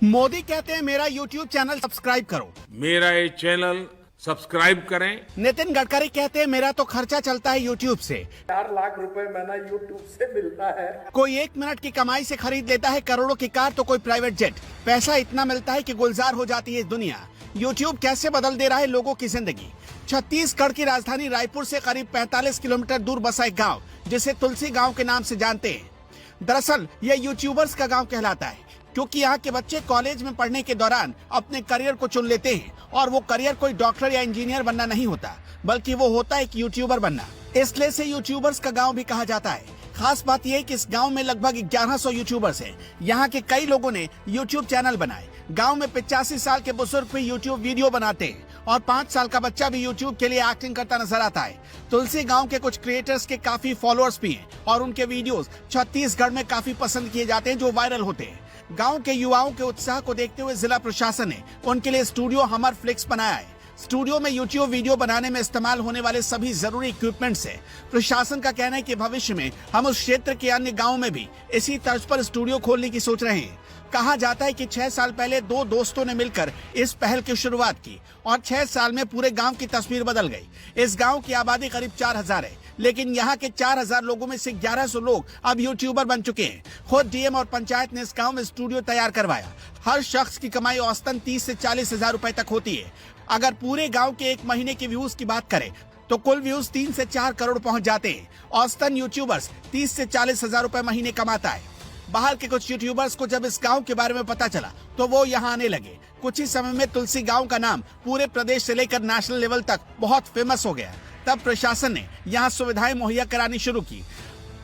मोदी कहते हैं मेरा यूट्यूब चैनल सब्सक्राइब करो। मेरा ये चैनल सब्सक्राइब करें। नितिन गडकरी कहते हैं मेरा तो खर्चा चलता है यूट्यूब से। 4 लाख रुपए महीना यूट्यूब से मिलता है। कोई 1 मिनट की कमाई से खरीद लेता है करोड़ों की कार तो कोई प्राइवेट जेट। पैसा इतना मिलता है कि गुलजार हो जाती है दुनिया। यूट्यूब कैसे बदल दे रहा है लोगों की जिंदगी। छत्तीसगढ़ की राजधानी रायपुर से करीब 45 किलोमीटर दूर बसा एक गाँव जिसे तुलसी गाँव के नाम से जानते हैं। दरअसल यह यूट्यूबर्स का गाँव कहलाता है क्योंकि यहाँ के बच्चे कॉलेज में पढ़ने के दौरान अपने करियर को चुन लेते हैं और वो करियर कोई डॉक्टर या इंजीनियर बनना नहीं होता बल्कि वो होता है एक यूट्यूबर बनना। इसलिए से यूट्यूबर्स का गांव भी कहा जाता है। खास बात यह है कि इस गांव में लगभग 1100 यूट्यूबर्स हैं। यहाँ के कई लोगों ने यूट्यूब चैनल बनाए। गांव में 85 साल के बुजुर्ग भी यूट्यूब वीडियो बनाते हैं और 5 साल का बच्चा भी यूट्यूब के लिए एक्टिंग करता नजर आता है। तुलसी गांव के कुछ क्रिएटर्स के काफी फॉलोअर्स भी हैं और उनके वीडियोस छत्तीसगढ़ में काफी पसंद किए जाते हैं जो वायरल होते हैं। गांव के युवाओं के उत्साह को देखते हुए जिला प्रशासन ने उनके लिए स्टूडियो हमर फ्लिक्स बनाया है। स्टूडियो में यूट्यूब वीडियो बनाने में इस्तेमाल होने वाले सभी जरूरी इक्विपमेंट्स है। प्रशासन का कहना है कि भविष्य में हम उस क्षेत्र के अन्य गाँव में भी इसी तर्ज पर स्टूडियो खोलने की सोच रहे हैं। कहा जाता है कि 6 साल पहले 2 दोस्तों ने मिलकर इस पहल की शुरुआत की और 6 साल में पूरे गांव की तस्वीर बदल गई। इस गांव की आबादी करीब 4000 है, लेकिन यहाँ के 4000 लोगों में से 1100 लोग अब यूट्यूबर बन चुके हैं। खुद डीएम और पंचायत ने इस गांव में स्टूडियो तैयार करवाया। हर शख्स की कमाई औसतन 30 से 40 हजार रुपए तक होती है। अगर पूरे गाँव के 1 महीने के व्यूज की बात करें तो कुल व्यूज 3 से 4 करोड़ पहुँच जाते हैं। औसतन यूट्यूबर्स 30 से 40 हजार रुपए महीने कमाता है। बाहर के कुछ यूट्यूबर्स को जब इस गांव के बारे में पता चला तो वो यहाँ आने लगे। कुछ ही समय में तुलसी गांव का नाम पूरे प्रदेश से लेकर नेशनल लेवल तक बहुत फेमस हो गया। तब प्रशासन ने यहाँ सुविधाएं मुहैया करानी शुरू की।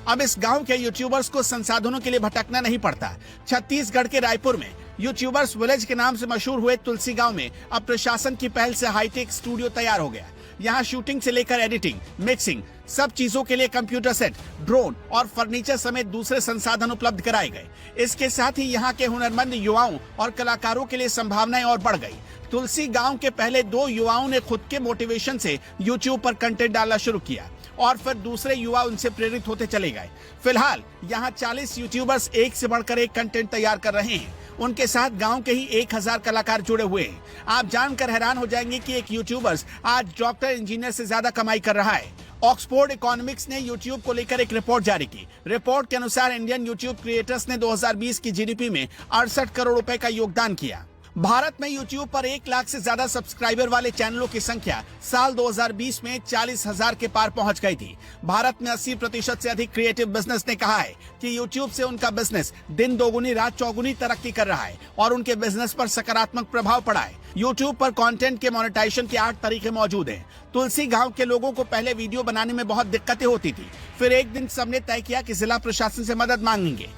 अब इस गांव के यूट्यूबर्स को संसाधनों के लिए भटकना नहीं पड़ता। छत्तीसगढ़ के रायपुर में यूट्यूबर्स विलेज के नाम से मशहूर हुए तुलसी गांव में अब प्रशासन की पहल से हाईटेक स्टूडियो तैयार हो गया। यहाँ शूटिंग से लेकर एडिटिंग, मिक्सिंग, सब चीजों के लिए कंप्यूटर सेट, ड्रोन और फर्नीचर समेत दूसरे संसाधन उपलब्ध कराए गए। इसके साथ ही यहाँ के हुनरमंद युवाओं और कलाकारों के लिए संभावनाएं और बढ़ गई। तुलसी गांव के पहले 2 युवाओं ने खुद के मोटिवेशन से यूट्यूब पर कंटेंट डालना शुरू किया और फिर दूसरे युवा उनसे प्रेरित होते चले गए। फिलहाल यहाँ 40 यूट्यूबर्स एक से बढ़कर एक कंटेंट तैयार कर रहे हैं। उनके साथ गांव के ही 1000 कलाकार जुड़े हुए हैं। आप जानकर हैरान हो जाएंगे कि एक यूट्यूबर्स आज डॉक्टर इंजीनियर से ज्यादा कमाई कर रहा है। ऑक्सफोर्ड इकोनॉमिक्स ने यूट्यूब को लेकर एक रिपोर्ट जारी की। रिपोर्ट के अनुसार इंडियन यूट्यूब क्रिएटर्स ने 2020 की जीडीपी में 68 करोड़ रुपए का योगदान किया। भारत में यूट्यूब पर 1 लाख से ज्यादा सब्सक्राइबर वाले चैनलों की संख्या साल 2020 में 40,000 के पार पहुंच गई थी। भारत में 80% से अधिक क्रिएटिव बिजनेस ने कहा है कि यूट्यूब से उनका बिजनेस दिन दोगुनी रात चौगुनी तरक्की कर रहा है और उनके बिजनेस पर सकारात्मक प्रभाव पड़ा है। यूट्यूब पर कंटेंट के मोनेटाइजेशन के 8 तरीके मौजूद हैं। तुलसी गांव के लोगों को पहले वीडियो बनाने में बहुत दिक्कतें होती थी। फिर एक दिन सबने तय किया कि जिला प्रशासन से मदद मांगेंगे।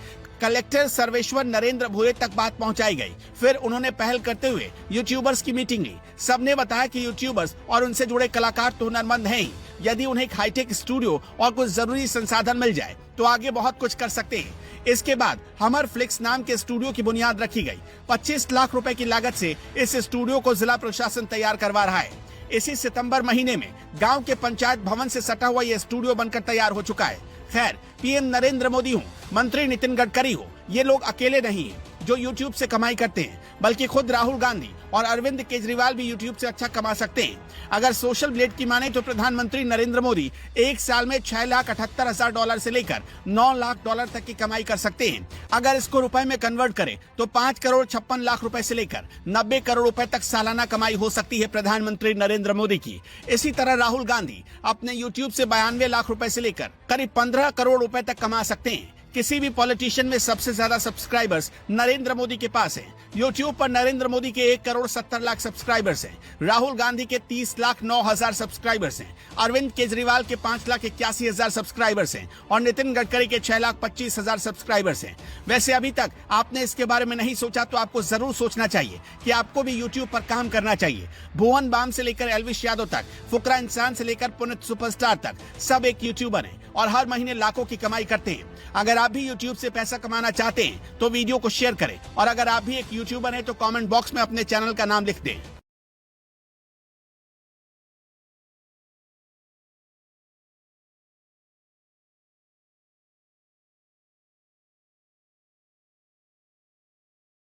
कलेक्टर सर्वेश्वर नरेंद्र भूरे तक बात पहुंचाई गई। फिर उन्होंने पहल करते हुए यूट्यूबर्स की मीटिंग ली। सबने बताया कि यूट्यूबर्स और उनसे जुड़े कलाकार तो हुनरमंद हैं ही, यदि उन्हें एक हाईटेक स्टूडियो और कुछ जरूरी संसाधन मिल जाए तो आगे बहुत कुछ कर सकते हैं। इसके बाद हमर फ्लिक्स नाम के स्टूडियो की बुनियाद रखी गई। 25 लाख रुपए की लागत से इस स्टूडियो को जिला प्रशासन तैयार करवा रहा है। इसी सितंबर महीने में गांव के पंचायत भवन से सटा हुआ यह स्टूडियो बनकर तैयार हो चुका है। खैर, पीएम नरेंद्र मोदी हो, मंत्री नितिन गडकरी हो, ये लोग अकेले नहीं हैं जो यूट्यूब से कमाई करते हैं, बल्कि खुद राहुल गांधी और अरविंद केजरीवाल भी यूट्यूब से अच्छा कमा सकते हैं। अगर सोशल ब्लेड की माने तो प्रधानमंत्री नरेंद्र मोदी 1 साल में $6,78,000 से लेकर $9 लाख तक की कमाई कर सकते हैं। अगर इसको रुपए में कन्वर्ट करें तो 5 करोड़ 56 लाख रुपए से लेकर 90 करोड़ रुपए तक सालाना कमाई हो सकती है प्रधानमंत्री नरेंद्र मोदी की। इसी तरह राहुल गांधी अपने यूट्यूब से 92 लाख रुपए से लेकर करीब 15 करोड़ रुपए तक कमा सकते हैं। किसी भी पॉलिटिशियन में सबसे ज्यादा सब्सक्राइबर्स नरेंद्र मोदी के पास हैं। यूट्यूब पर नरेंद्र मोदी के 1 करोड़ 70 लाख सब्सक्राइबर्स हैं। राहुल गांधी के 30,09,000 सब्सक्राइबर्स हैं। अरविंद केजरीवाल के 5,81,000 सब्सक्राइबर्स हैं और नितिन गडकरी के 6,25,000 सब्सक्राइबर्स हैं। वैसे अभी तक आपने इसके बारे में नहीं सोचा तो आपको जरूर सोचना चाहिए कि आपको भी यूट्यूब पर काम करना चाहिए। भुवन बाम से लेकर एल्विश यादव तक, फुकरा इंसान से लेकर पुनीत सुपरस्टार तक सब एक यूट्यूबर हैं और हर महीने लाखों की कमाई करते हैं। अगर आप भी यूट्यूब से पैसा कमाना चाहते हैं तो वीडियो को शेयर करें और अगर आप भी एक यूट्यूबर हैं तो कमेंट बॉक्स में अपने चैनल का नाम लिख दें।